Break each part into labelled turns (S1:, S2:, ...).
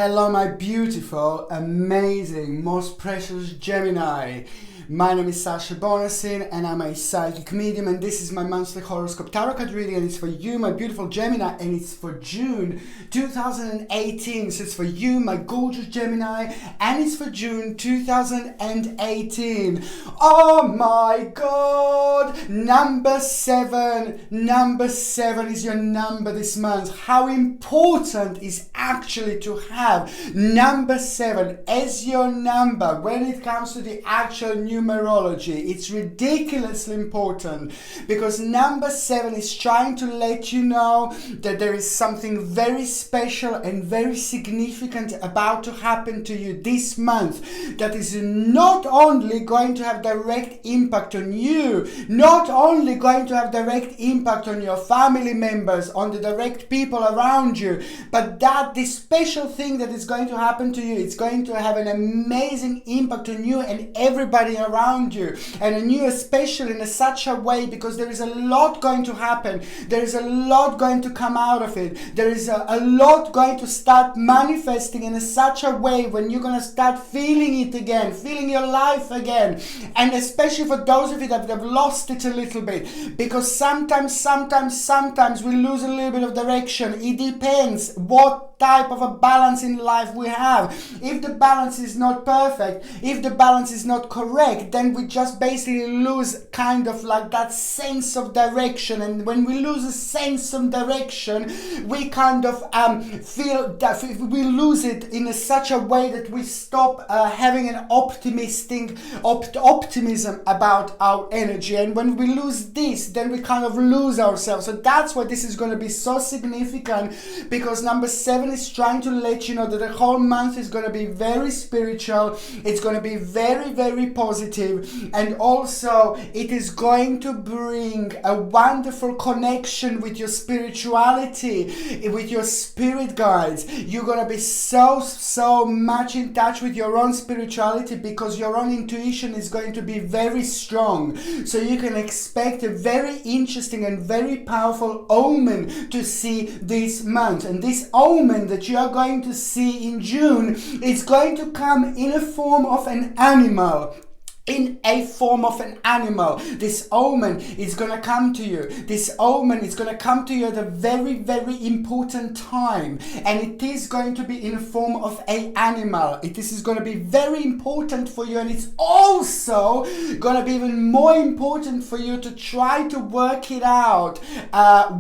S1: Hello, my beautiful, amazing, most precious Gemini. My name is Sasha Bonasin and I'm a psychic medium, and this is my monthly horoscope tarot card reading, and it's for you, my beautiful Gemini, and it's for June 2018. So it's for you, my gorgeous Gemini, and it's for June 2018. Oh my God! Number 7. Number 7 is your number this month. How important is actually to have number 7 as your number when it comes to the actual numerology. It's ridiculously important because number 7 is trying to let you know that there is something very special and very significant about to happen to you this month that is not only going to have direct impact on you, not only going to have direct impact on your family members, on the direct people around you, but that this special thing that is going to happen to you, it's going to have an amazing impact on you and everybody around you, and on you especially in such a way because there is a lot going to happen. There is a lot going to come out of it. There is a lot going to start manifesting in such a way when you're going to start feeling it again, feeling your life again, and especially for those of you that have lost it a little bit, because sometimes we lose a little bit of direction. It depends what type of a balance in life we have. If the balance is not perfect, if the balance is not correct, then we just basically lose kind of like that sense of direction. And when we lose a sense of direction, we kind of feel that we lose it in such a way that we stop having an optimism about our energy. And when we lose this, then we kind of lose ourselves. So that's why this is going to be so significant, because number 7 is trying to let you know that the whole month is going to be very spiritual. It's going to be very, very positive, and also it is going to bring a wonderful connection with your spirituality, with your spirit guides. You're going to be so much in touch with your own spirituality because your own intuition is going to be very strong. So you can expect a very interesting and very powerful omen to see this month. And this omen that you are going to see in June is going to come in a form of an animal. This omen is going to come to you. This omen is going to come to you at a very, very important time. And it is going to be in the form of an animal. This is going to be very important for you. And it's also going to be even more important for you to try to work it out.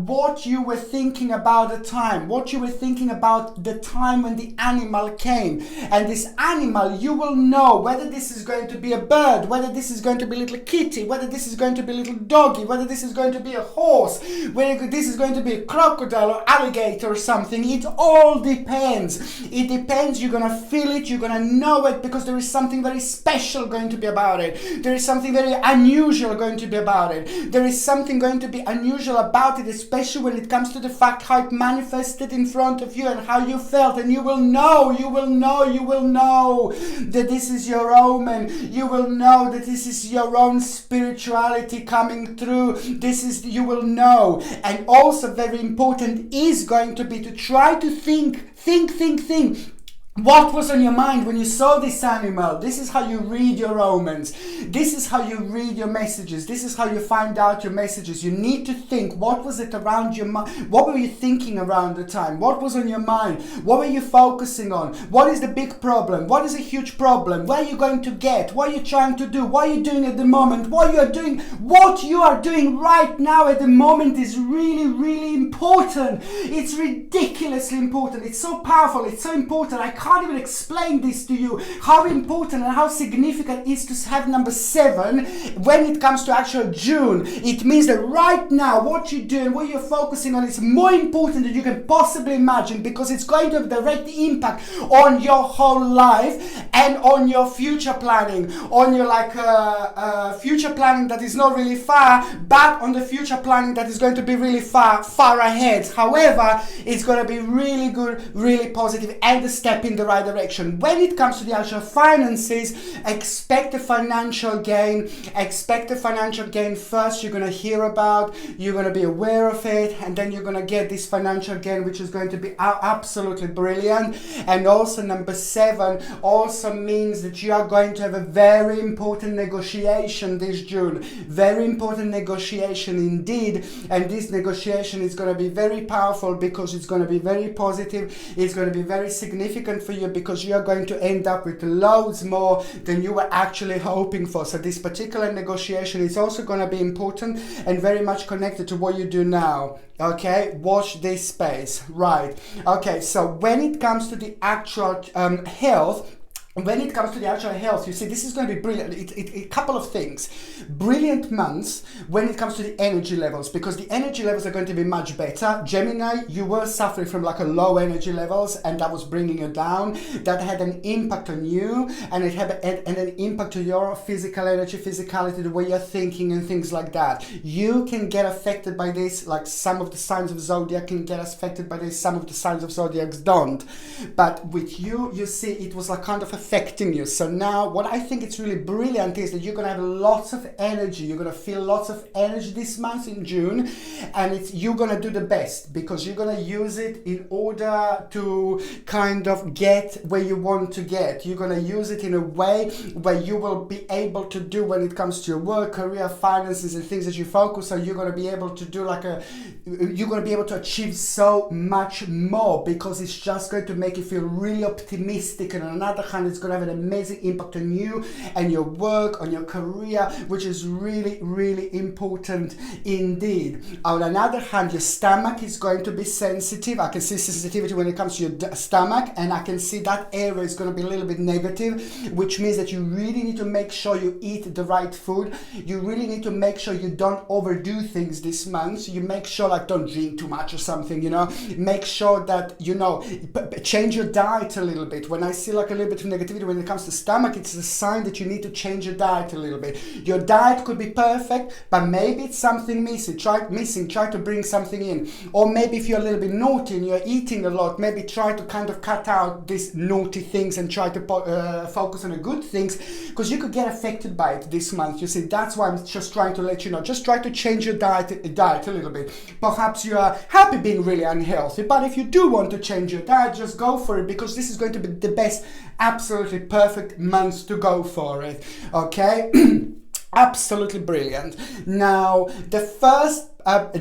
S1: What you were thinking about the time. What you were thinking about the time when the animal came. And this animal, you will know whether this is going to be a bird, whether this is going to be a little kitty, whether this is going to be a little doggy, whether this is going to be a horse, whether this is going to be a crocodile or alligator or something. It all depends. It depends. You're going to feel it. You're going to know it because there is something very special going to be about it. There is something very unusual going to be about it. There is something going to be unusual about it, especially when it comes to the fact how it manifested in front of you and how you felt. And you will know that this is your omen. You will know that this is your own spirituality coming through. You will know. And also very important is going to be to try to think. What was on your mind when you saw this animal? This is how you read your omens. This is how you read your messages. This is how you find out your messages. You need to think, what was it around your mind? What were you thinking around the time? What was on your mind? What were you focusing on? What is the big problem? What is a huge problem? Where are you going to get? What are you trying to do? What are you doing at the moment? What you are doing right now at the moment is really, really important. It's ridiculously important. It's so powerful. It's so important. I can't even explain this to you, how important and how significant it is to have number 7 when it comes to actual June. It means that right now what you're doing, what you're focusing on is more important than you can possibly imagine, because it's going to have direct impact on your whole life and on your future planning, on your future planning that is not really far, but on the future planning that is going to be really far ahead. However, it's going to be really good, really positive, and a step in the right direction. When it comes to the actual finances, expect a financial gain. Expect a financial gain first. You're going to hear about, you're going to be aware of it, and then you're going to get this financial gain, which is going to be absolutely brilliant. And also number 7 also means that you are going to have a very important negotiation this June. Very important negotiation indeed. And this negotiation is going to be very powerful because it's going to be very positive. It's going to be very significant for you because you are going to end up with loads more than you were actually hoping for. So this particular negotiation is also going to be important and very much connected to what you do now. Okay, watch this space. Right. Okay, so when it comes to the actual health, you see, this is going to be brilliant. A couple of things. Brilliant months when it comes to the energy levels, because the energy levels are going to be much better. Gemini, you were suffering from like a low energy levels, and that was bringing you down. That had an impact on you, and it had an impact to your physical energy, physicality, the way you're thinking and things like that. You can get affected by this, like some of the signs of zodiac can get affected by this, some of the signs of zodiacs don't. But with you, you see, it was like kind of affecting you. So now what I think it's really brilliant is that you're going to have lots of energy. You're going to feel lots of energy this month in June, and you're going to do the best because you're going to use it in order to kind of get where you want to get. You're going to use it in a way where you will be able to do when it comes to your work, career, finances, and things that you focus on. You're going to be able to do you're going to be able to achieve so much more because it's just going to make you feel really optimistic. And on the other hand, it's going to have an amazing impact on you and your work, on your career, which is really, really important indeed. On the other hand, your stomach is going to be sensitive. I can see sensitivity when it comes to your stomach, and I can see that area is going to be a little bit negative, which means that you really need to make sure you eat the right food. You really need to make sure you don't overdo things this month. So you make sure, like, don't drink too much or something, you know. Make sure that, you know, change your diet a little bit. When I see like a little bit of negativity when it comes to stomach, it's a sign that you need to change your diet a little bit. Your diet could be perfect, but maybe it's something missing. Try to bring something in. Or maybe if you're a little bit naughty and you're eating a lot, maybe try to kind of cut out these naughty things and try to focus on the good things, because you could get affected by it this month. You see, that's why I'm just trying to let you know. Just try to change your diet a little bit. Perhaps you are happy being really unhealthy, but if you do want to change your diet, just go for it, because this is going to be the best, absolutely perfect month to go for it. Okay? Absolutely brilliant. Now, the first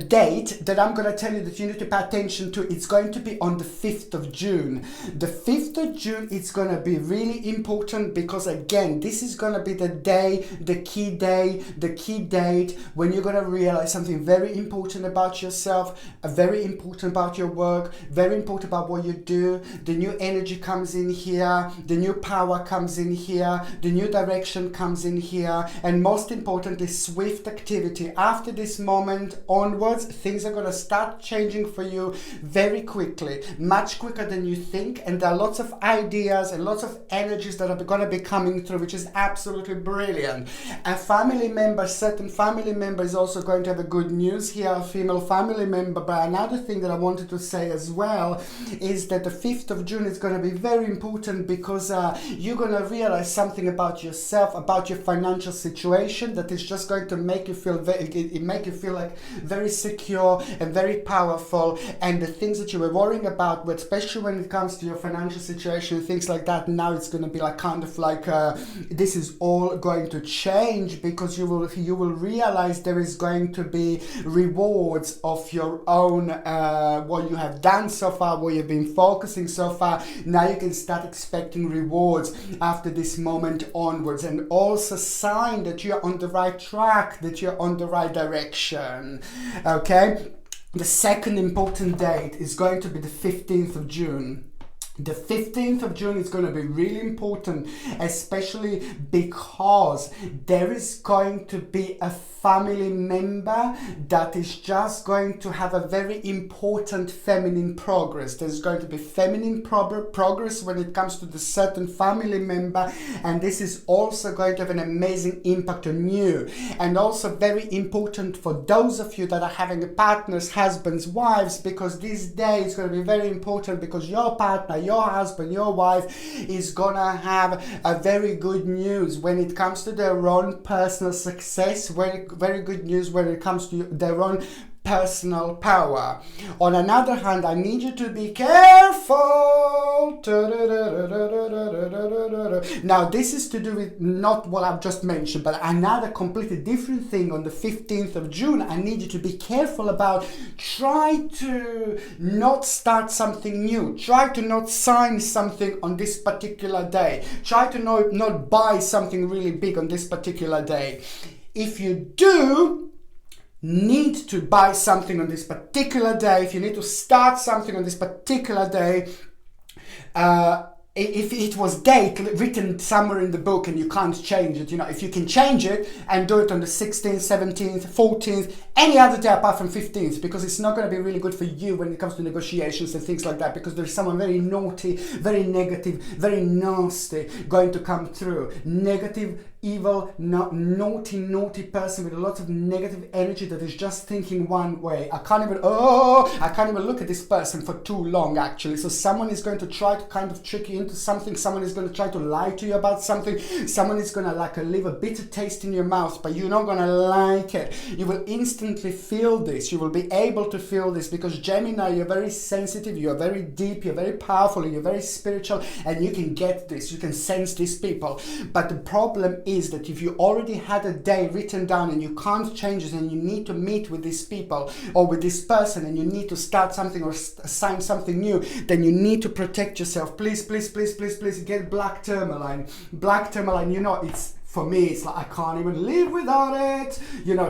S1: date that I'm going to tell you that you need to pay attention to, it's going to be on the 5th of June. The 5th of June, it's going to be really important because, again, this is going to be the day, the key date when you're going to realize something very important about yourself, very important about your work, very important about what you do. The new energy comes in here, the new power comes in here, the new direction comes in here, and most importantly, swift activity. After this moment onwards, things are going to start changing for you very quickly, much quicker than you think, and there are lots of ideas and lots of energies that are going to be coming through, which is absolutely brilliant. A certain family member is also going to have a good news here, a female family member. But another thing that I wanted to say as well is that the 5th of June is going to be very important because you're going to realize something about yourself, about your financial situation, that is just going to make you feel like very secure and very powerful, and the things that you were worrying about, but especially when it comes to your financial situation and things like that, now it's going to be like kind of like this is all going to change, because you will realize there is going to be rewards of your own what you have done so far, what you've been focusing so far. Now you can start expecting rewards after this moment onwards, and also sign that you're on the right track, that you're on the right direction. Okay, the second important date is going to be the 15th of June. The 15th of June is going to be really important, especially because there is going to be a family member that is just going to have a very important feminine progress. There's going to be feminine progress when it comes to the certain family member, and this is also going to have an amazing impact on you. And also very important for those of you that are having partners, husbands, wives, because this day is going to be very important because your partner, your husband, your wife is gonna have a very good news when it comes to their own personal success, very, very good news when it comes to their own personal power. On another hand, I need you to be careful. Now, this is to do with not what I've just mentioned, but another completely different thing. On the 15th of June, I need you to be careful about, try to not start something new. Try to not sign something on this particular day. Try to not buy something really big on this particular day. If you do need to buy something on this particular day, if you need to start something on this particular day, if it was date written somewhere in the book and you can't change it, if you can change it and do it on the 16th, 17th, 14th, any other day apart from 15th, because it's not going to be really good for you when it comes to negotiations and things like that, because there's someone very naughty, very negative, very nasty going to come through. Negative, evil, naughty person with a lot of negative energy that is just thinking one way. I can't even look at this person for too long, actually. So someone is going to try to kind of trick you into something. Someone is going to try to lie to you about something. Someone is going to leave a bitter taste in your mouth, but you're not going to like it. You will instantly feel this. You will be able to feel this, because Gemini, you're very sensitive, you're very deep, you're very powerful, you're very spiritual, and you can get this. You can sense these people. But the problem is that if you already had a day written down and you can't change it, and you need to meet with these people or with this person, and you need to start something or sign something new, then you need to protect yourself. Please get black tourmaline. Black tourmaline, it's, for me, it's like I can't even live without it.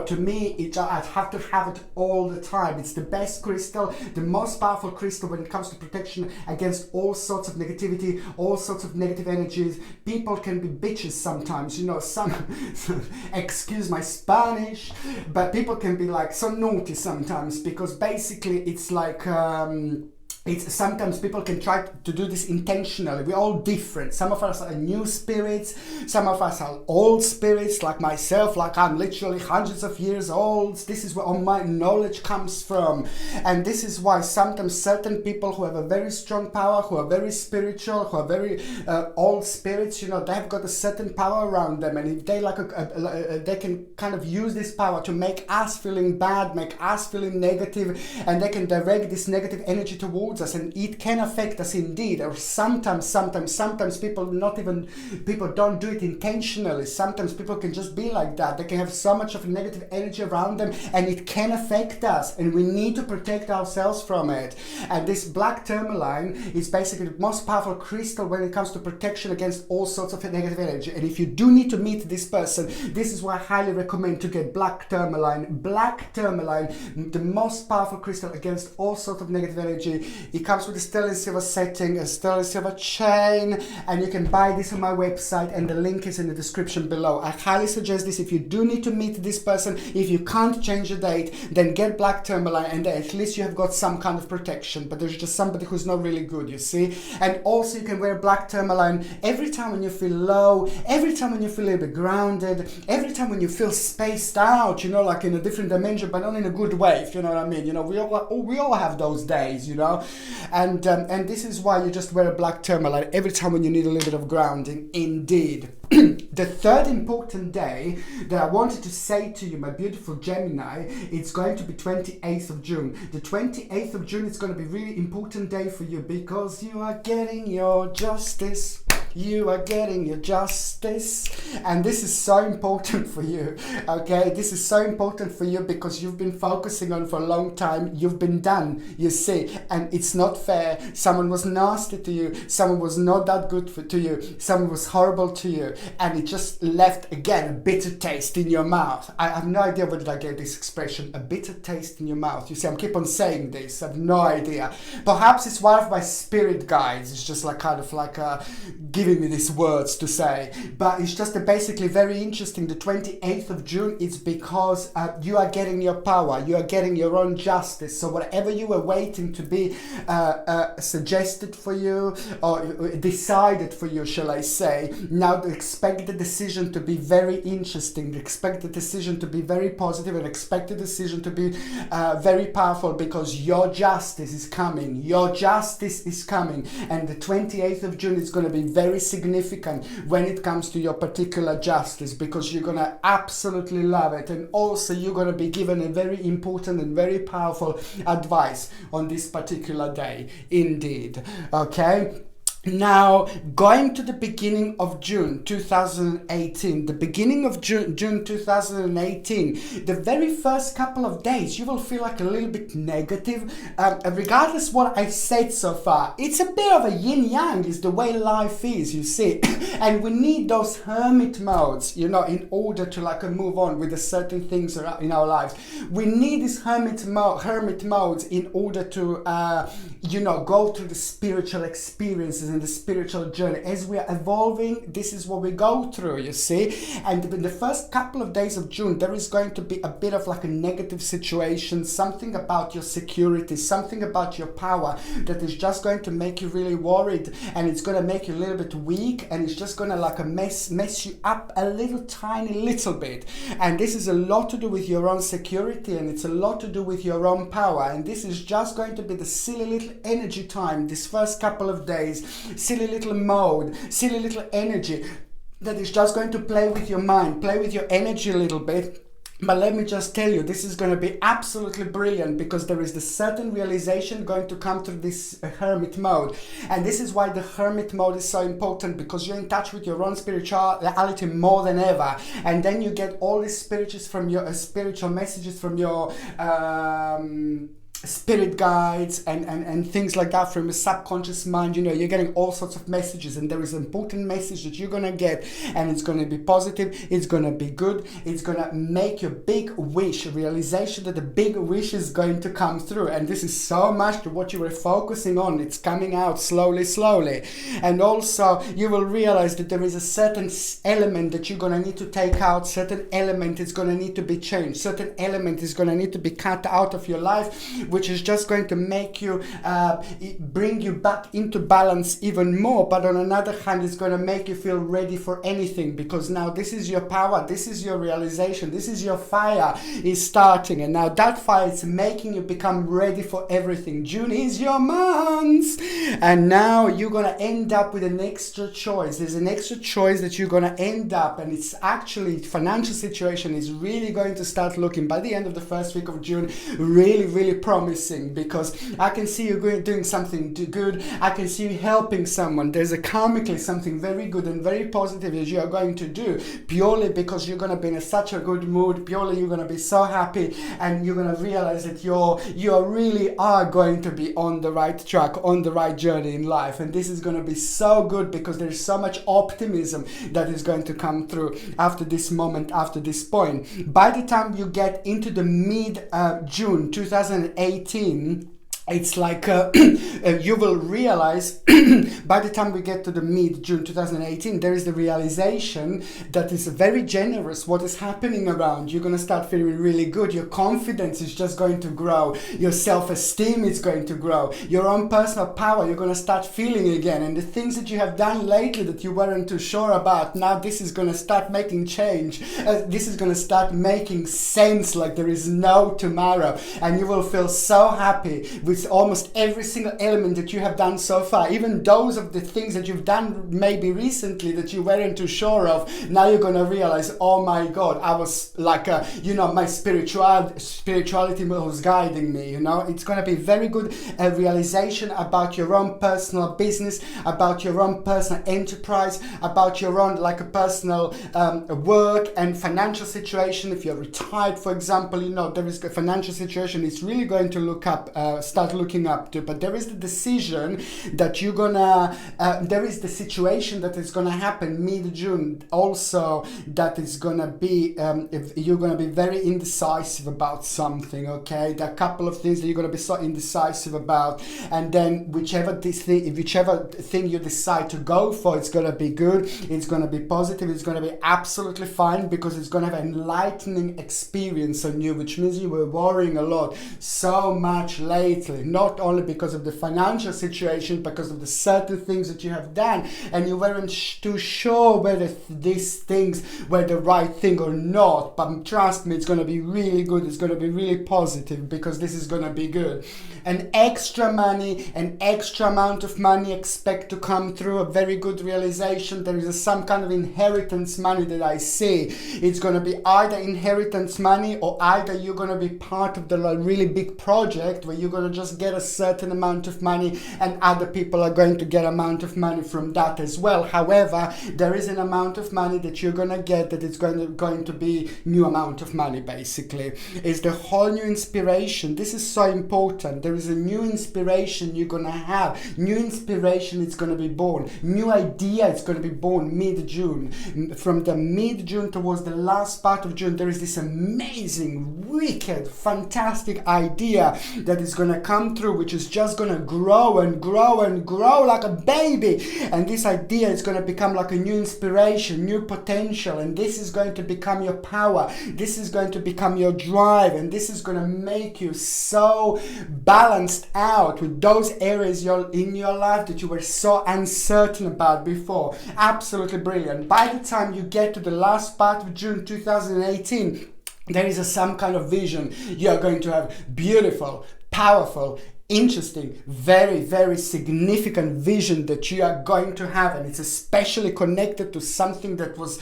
S1: To me, I have to have it all the time. It's the best crystal, the most powerful crystal when it comes to protection against all sorts of negativity, all sorts of negative energies. People can be bitches sometimes, excuse my Spanish, but people can be so naughty sometimes, because basically it's like, sometimes people can try to do this intentionally. We're all different. Some of us are new spirits, some of us are old spirits, like myself, like I'm literally hundreds of years old. This is where all my knowledge comes from. And this is why sometimes certain people who have a very strong power, who are very spiritual, who are very old spirits, they've got a certain power around them. And if they they can kind of use this power to make us feeling bad, make us feeling negative, and they can direct this negative energy towards us, and it can affect us indeed. Or sometimes people don't do it intentionally. Sometimes people can just be like that. They can have so much of negative energy around them, and it can affect us, and we need to protect ourselves from it. And this black tourmaline is basically the most powerful crystal when it comes to protection against all sorts of negative energy. And if you do need to meet this person, this is why I highly recommend to get black tourmaline. Black tourmaline, the most powerful crystal against all sorts of negative energy. It comes with a sterling silver setting, a sterling silver chain, and you can buy this on my website, and the link is in the description below. I highly suggest this. If you do need to meet this person, if you can't change the date, then get black tourmaline, and then at least you have got some kind of protection. But there's just somebody who's not really good, you see. And also you can wear black tourmaline every time when you feel low, every time when you feel a little bit grounded, every time when you feel spaced out, like in a different dimension, but not in a good way, if you know what I mean. We all have those days, And this is why you just wear a black tourmaline every time when you need a little bit of grounding, indeed. The third important day that I wanted to say to you, my beautiful Gemini, it's going to be 28th of June. The 28th of June is going to be a really important day for you, because you are getting your justice. You are getting your justice, and this is so important for you, okay? This is so important for you because you've been focusing on for a long time. You've been done, you see, and it's not fair. Someone was nasty to you, someone was not that good to you, someone was horrible to you, and it just left, again, a bitter taste in your mouth. I have no idea where did I get this expression, a bitter taste in your mouth. You see, I keep on saying this, I have no idea. Perhaps it's one of my spirit guides. It's just kind of giving me these words to say, but it's just basically very interesting. The 28th of June is because you are getting your power, you are getting your own justice. So whatever you were waiting to be suggested for you or decided for you, shall I say, now expect the decision to be very interesting, expect the decision to be very positive, and expect the decision to be very powerful, because your justice is coming. Your justice is coming, and the 28th of June is going to be very significant when it comes to your particular justice, because you're going to absolutely love it. And also you're going to be given a very important and very powerful advice on this particular day indeed. Okay. Now, going to the beginning of June 2018, the beginning of June 2018, the very first couple of days, you will feel like a little bit negative. Regardless what I said so far, it's a bit of a yin-yang, is the way life is, you see. And we need those hermit modes, you know, in order to like move on with the certain things in our lives. We need these hermit modes in order to, you know, go through the spiritual experiences and the spiritual journey. As we are evolving, this is what we go through, you see. And in the first couple of days of June, there is going to be a bit of like a negative situation, something about your security, something about your power that is just going to make you really worried, and it's going to make you a little bit weak, and it's just going to like mess you up a tiny little bit. And this is a lot to do with your own security, and it's a lot to do with your own power. And this is just going to be the silly little energy time, this first couple of days, silly little mode, silly little energy that is just going to play with your mind, play with your energy a little bit. But let me just tell you, this is going to be absolutely brilliant, because there is the certain realization going to come through this hermit mode. And this is why the hermit mode is so important, because you're in touch with your own spirituality more than ever. And then you get all these spiritual messages from your spirit guides and things like that from your subconscious mind. You know, you're getting all sorts of messages, and there is an important message that you're gonna get, and it's gonna be positive, it's gonna be good, it's gonna make your big wish, realization that the big wish is going to come through. And this is so much to what you were focusing on. It's coming out slowly. And also you will realize that there is a certain element that you're gonna need to take out, certain element is gonna need to be changed, certain element is gonna need to be cut out of your life, which is just going to make you, bring you back into balance even more. But on another hand, it's going to make you feel ready for anything, because now this is your power, this is your realization, this is your fire is starting. And now that fire is making you become ready for everything. June is your month. And now you're going to end up with an extra choice. There's an extra choice that you're going to end up, and it's actually financial situation is really going to start looking by the end of the first week of June really promising, because I can see you doing something good. I can see you helping someone. There's a karmically something very good and very positive that you are going to do, purely because you're going to be in such a good mood, purely you're going to be so happy, and you're going to realize that you really are going to be on the right track, on the right journey in life. And this is going to be so good, because there's so much optimism that is going to come through after this moment, after this point. By the time you get into the mid-June 2018, it's like you will realize by the time we get to the mid-June 2018, there is the realization that is very generous what is happening around. You're going to start feeling really good. Your confidence is just going to grow. Your self-esteem is going to grow. Your own personal power, you're going to start feeling again. And the things that you have done lately that you weren't too sure about, now this is going to start making change. This is going to start making sense like there is no tomorrow. And you will feel so happy with almost every single element that you have done so far, even those of the things that you've done maybe recently that you weren't too sure of. Now you're going to realize, oh my God, I was like, my spirituality was guiding me, you know. It's going to be very good realization about your own personal business, about your own personal enterprise, about your own like a personal work and financial situation. If you're retired, for example, you know, there is a financial situation. It's really going to look up, start start looking up to. But there is the decision that you're gonna, there is the situation that is gonna happen mid-June also, that is gonna be, if you're gonna be very indecisive about something, okay? There are a couple of things that you're gonna be so indecisive about, and then whichever thing you decide to go for, it's gonna be good, it's gonna be positive, it's gonna be absolutely fine, because it's gonna have an enlightening experience on you, which means you were worrying a lot, so much lately, not only because of the financial situation, because of the certain things that you have done, and you weren't too sure whether these things were the right thing or not. But trust me, it's going to be really good, it's going to be really positive, because this is going to be good. An extra money, an extra amount of money expect to come through, a very good realization. There is some kind of inheritance money that I see. It's going to be either inheritance money, or either you're going to be part of the really big project where you're going to just get a certain amount of money, and other people are going to get amount of money from that as well. However, there is an amount of money that you're going to get that it's going to be new amount of money, basically. It's the whole new inspiration. This is so important. There is a new inspiration you're going to have. New inspiration is going to be born. New idea is going to be born mid-June. From the mid-June towards the last part of June, there is this amazing, wicked, fantastic idea that is going to come through, which is just going to grow and grow and grow like a baby. And this idea is going to become like a new inspiration, new potential, and this is going to become your power. This is going to become your drive, and this is going to make you so balanced out with those areas in your life that you were so uncertain about before. Absolutely brilliant. By the time you get to the last part of June 2018, there is some kind of vision. You are going to have beautiful, powerful, interesting, very, very significant vision that you are going to have, and it's especially connected to something that was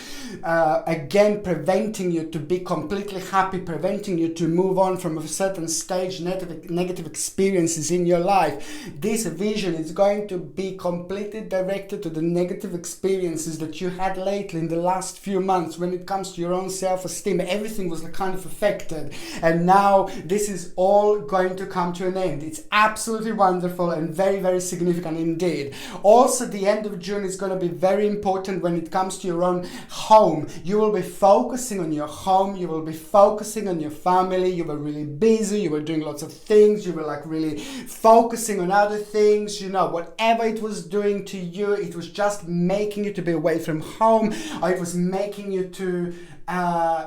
S1: again preventing you to be completely happy, preventing you to move on from a certain stage, negative experiences in your life. This vision is going to be completely directed to the negative experiences that you had lately in the last few months. When it comes to your own self-esteem, everything was kind of affected, and now this is all going to come to an end. It's absolutely wonderful and very, very significant indeed. Also, the end of June is going to be very important when it comes to your own home. You will be focusing on your home, you will be focusing on your family. You were really busy, you were doing lots of things, you were like really focusing on other things, you know, whatever it was doing to you, it was just making you to be away from home, or it was making you to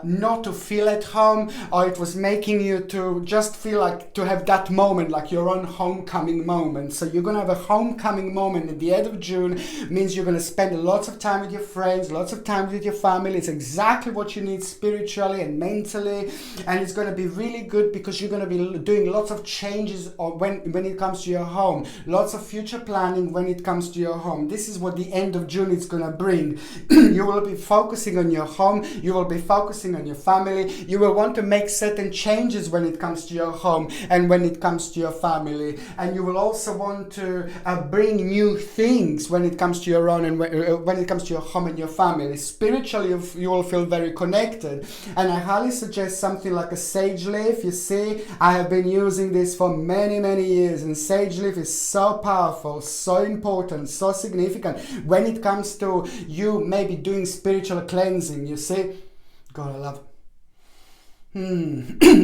S1: not to feel at home, or it was making you to just feel like to have that moment, like your own homecoming moment. So you're gonna have a homecoming moment at the end of June. Means you're gonna spend lots of time with your friends, lots of time with your family. It's exactly what you need spiritually and mentally, and it's gonna be really good because you're gonna be doing lots of changes when it comes to your home, lots of future planning when it comes to your home. This is what the end of June is gonna bring. You will be focusing on your home, you will be focusing on your family, you will want to make certain changes when it comes to your home and when it comes to your family, and you will also want to bring new things when it comes to your own and when it comes to your home and your family. Spiritually, you will feel very connected, and I highly suggest something like a sage leaf. You see, I have been using this for many, many years, and sage leaf is so powerful, so important, so significant when it comes to you maybe doing spiritual cleansing. You see, God, I love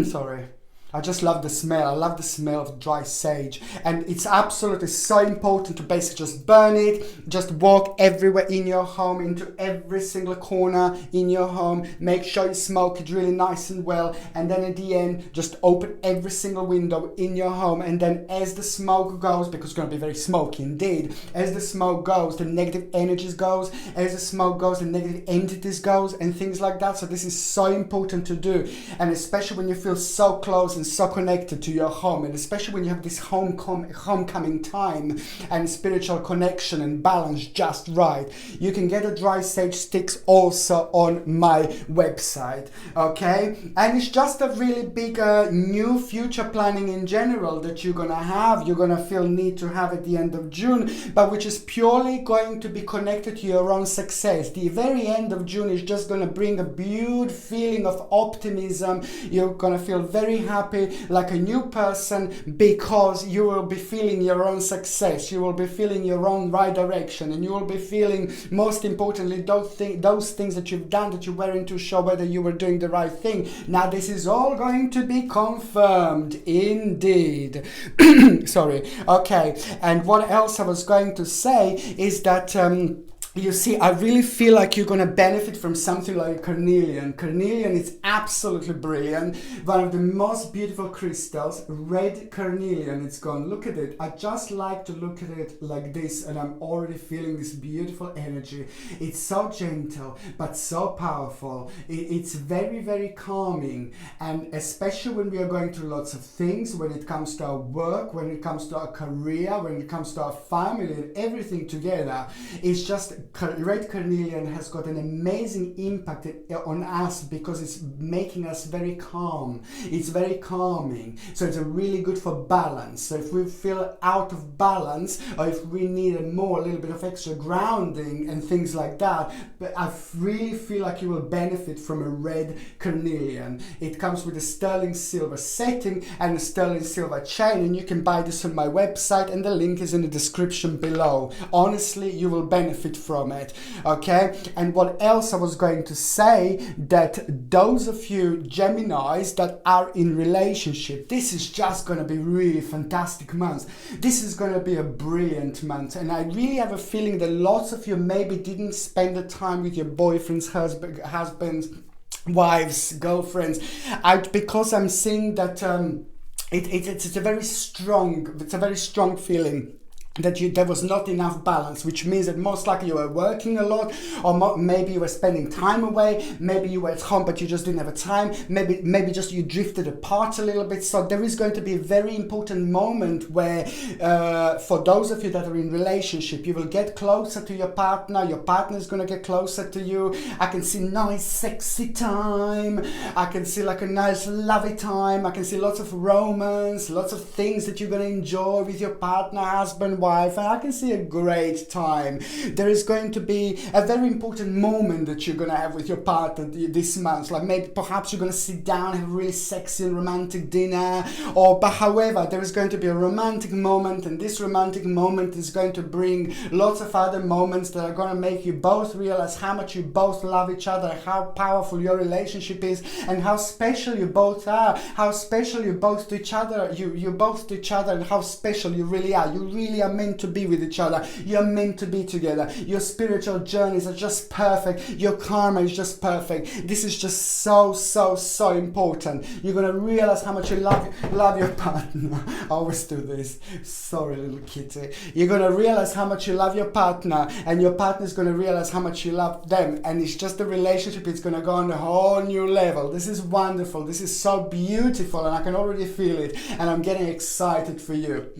S1: sorry, I just love the smell. I love the smell of dry sage, and it's absolutely so important to basically just burn it, just walk everywhere in your home, into every single corner in your home, make sure you smoke it really nice and well, and then at the end just open every single window in your home, and then as the smoke goes, because it's going to be very smoky indeed, as the smoke goes, the negative energies goes, as the smoke goes, the negative entities goes, and things like that. So this is so important to do, and especially when you feel so close and so connected to your home, and especially when you have this homecoming time and spiritual connection and balance just right. You can get the dry sage sticks also on my website, okay? And it's just a really big new future planning in general that you're gonna have, you're gonna feel need to have at the end of June, but which is purely going to be connected to your own success. The very end of June is just gonna bring a beautiful feeling of optimism. You're gonna feel very happy, happy, like a new person, because you will be feeling your own success, you will be feeling your own right direction, and you will be feeling, most importantly, those things that you've done that you weren't too sure whether you were doing the right thing. Now this is all going to be confirmed indeed. Sorry. Okay, and what else I was going to say is that you see, I really feel like you're going to benefit from something like carnelian. Carnelian is absolutely brilliant. One of the most beautiful crystals, red carnelian. It's gone. Look at it. I just like to look at it like this, and I'm already feeling this beautiful energy. It's so gentle, but so powerful. It's very, very calming. And especially when we are going through lots of things, when it comes to our work, when it comes to our career, when it comes to our family and everything together, it's just red carnelian has got an amazing impact on us because it's making us very calm. It's very calming. So it's really good for balance. So if we feel out of balance, or if we need a little bit of extra grounding and things like that, but I really feel like you will benefit from a red carnelian. It comes with a sterling silver setting and a sterling silver chain, and you can buy this on my website, and the link is in the description below. Honestly, you will benefit from it. Okay, and what else I was going to say, that those of you Geminis that are in relationship, this is just going to be really fantastic month. This is going to be a brilliant month, and I really have a feeling that lots of you maybe didn't spend the time with your boyfriends, husbands, wives, girlfriends, because I'm seeing that it's a very strong feeling that there was not enough balance, which means that most likely you were working a lot, or maybe you were spending time away, maybe you were at home but you just didn't have a time, maybe just you drifted apart a little bit. So there is going to be a very important moment where for those of you that are in relationship, you will get closer to your partner is going to get closer to you. I can see nice sexy time, I can see like a nice lovey time, I can see lots of romance, lots of things that you're going to enjoy with your partner, husband, wife, and I can see a great time. There is going to be a very important moment that you're going to have with your partner this month, like maybe perhaps you're going to sit down, have a really sexy and romantic dinner, but however, there is going to be a romantic moment, and this romantic moment is going to bring lots of other moments that are going to make you both realize how much you both love each other, how powerful your relationship is, and how special you both are, how special you both to each other, you both to each other, and how special you really are. You really are meant to be with each other. You're meant to be together. Your spiritual journeys are just perfect. Your karma is just perfect. This is just so important. You're going to realize how much you love your partner. I always do this. Sorry, little kitty. You're going to realize how much you love your partner, and your partner is going to realize how much you love them, and it's just the relationship is going to go on a whole new level. This is wonderful. This is so beautiful, and I can already feel it, and I'm getting excited for you.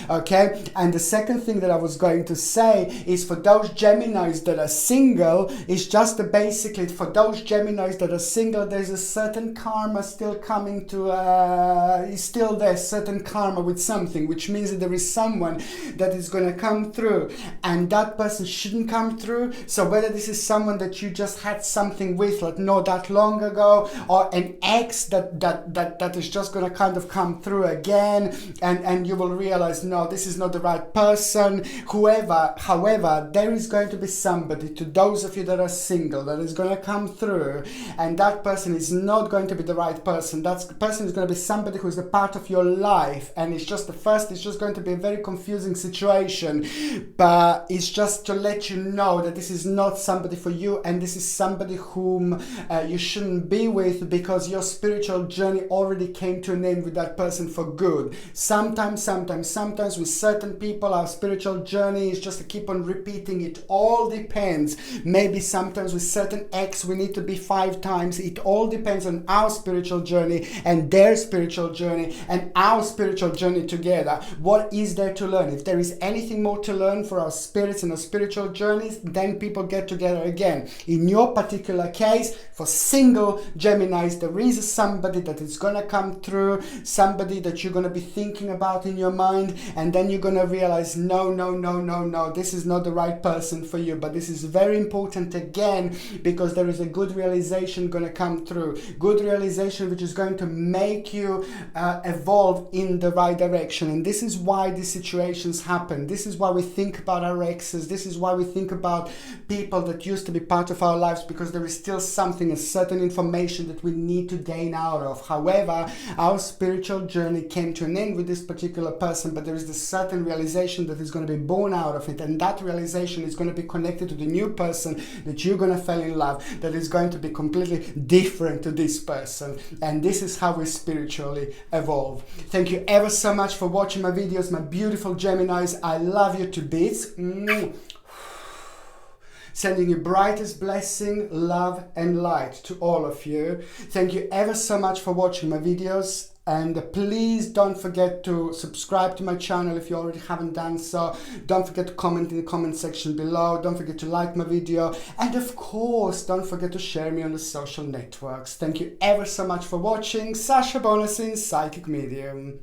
S1: Okay, and the second thing that I was going to say is for those Geminis that are single, it's just basically for those Geminis that are single, there's a certain karma still coming to, is still there, certain karma with something, which means that there is someone that is going to come through, and that person shouldn't come through. So whether this is someone that you just had something with, like not that long ago, or an ex that is just going to kind of come through again, and you will realize, no, this is not the right person. However, there is going to be somebody, to those of you that are single, that is going to come through, and that person is not going to be the right person. That person is going to be somebody who is a part of your life, and it's just going to be a very confusing situation, but it's just to let you know that this is not somebody for you, and this is somebody whom you shouldn't be with, because your spiritual journey already came to an end with that person for good. Sometimes with certain people, our spiritual journey is just to keep on repeating. It all depends. Maybe sometimes with certain ex we need to be 5 times. It all depends on our spiritual journey and their spiritual journey and our spiritual journey together. What is there to learn? If there is anything more to learn for our spirits and our spiritual journeys, then people get together again. In your particular case, for single Geminis, there is somebody that is going to come through, somebody that you're going to be thinking about in your mind, and then you're going to realize, no, this is not the right person for you. But this is very important again, because there is a good realization going to come through. Good realization which is going to make you evolve in the right direction. And this is why these situations happen. This is why we think about our exes. This is why we think about people that used to be part of our lives, because there is still something, a certain information that we need to gain out of. However, our spiritual journey came to an end with this particular person, but there is this certain realization that is going to be born out of it, and that realization is going to be connected to the new person that you're going to fall in love, that is going to be completely different to this person. And this is how we spiritually evolve. Thank you ever so much for watching my videos, my beautiful Geminis. I love you to bits. Sending you brightest blessing, love and light to all of you. Thank you ever so much for watching my videos. And please don't forget to subscribe to my channel if you already haven't done so. Don't forget to comment in the comment section below. Don't forget to like my video. And of course, don't forget to share me on the social networks. Thank you ever so much for watching. Sasha Bonasin, Psychic Medium.